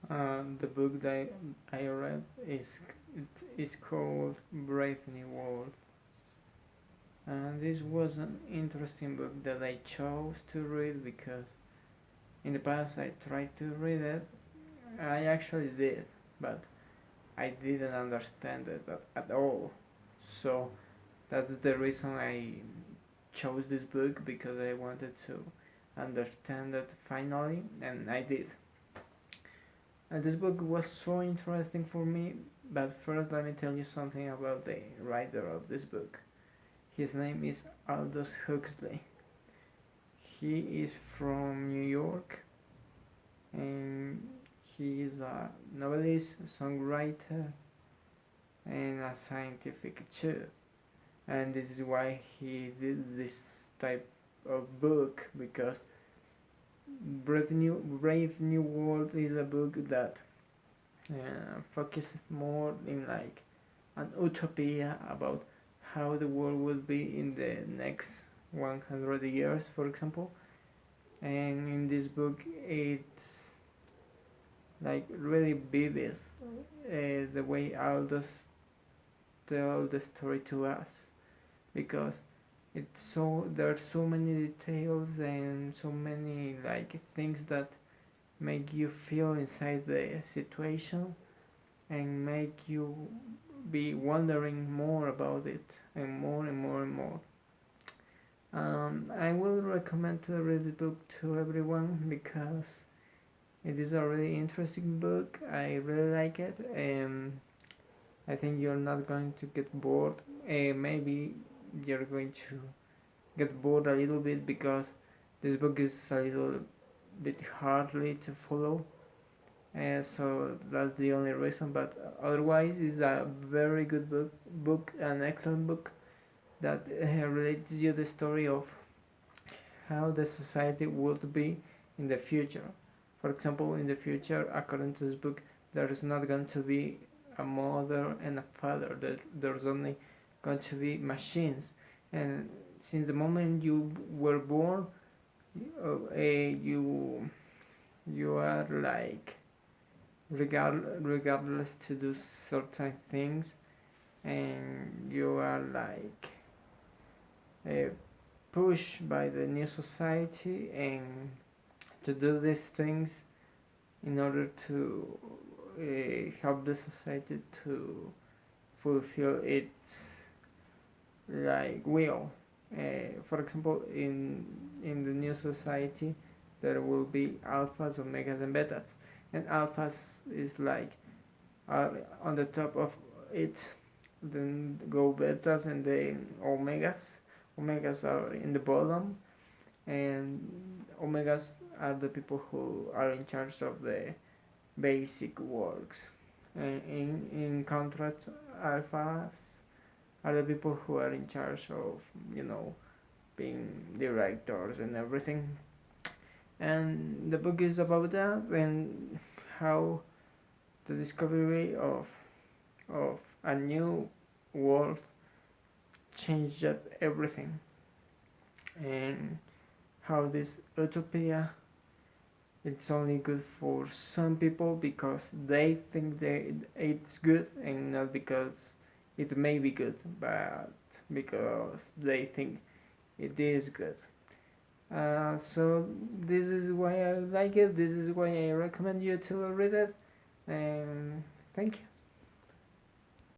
The book that I read is called Brave New World, and this was an interesting book that I chose to read because in the past I tried to read it. I actually did, but I didn't understand it at all. So that's the reason I chose this book, because I wanted to understand it finally, and I did. And this book was so interesting for me, but first let me tell you something about the writer of this book. His name is Aldous Huxley. He is from New York, and he is a novelist, songwriter, and a scientific too. And this is why he did this type of book, because Brave New World is a book that focuses more in like an utopia about how the world will be in the next 100 years, for example. And in this book, it's like really vivid, the way Aldous tell the story to us, because it's so there are so many details and so many like things that make you feel inside the situation and make you be wondering more about it, and more and more and more. I will recommend to read the book to everyone because it is a really interesting book. I really like it, and I think you're not going to get bored. Maybe you're going to get bored a little bit because this book is a little bit hardly to follow, so that's the only reason. But otherwise, it's a very good book, an excellent book that relates you the story of how the society would be in the future. For example, in the future, according to this book, there is not going to be a mother and a father. There's only going to be machines, and since the moment you were born, you are like regardless to do certain things, and you are like uh, pushed by the new society and to do these things in order to help the society to fulfill its like will. For example, in the new society, there will be alphas, omegas, and betas, and alphas is like on the top of it, then go betas, and then omegas. Omegas are in the bottom, and omegas are the people who are in charge of the basic works. And in contrast, alphas are the people who are in charge of, being directors and everything. And the book is about that, and how the discovery of a new world changed everything, and how this utopia, it's only good for some people because they think that it's good, and not because it may be good, but because they think it is good. So this is why I like it. This is why I recommend you to read it. And thank you.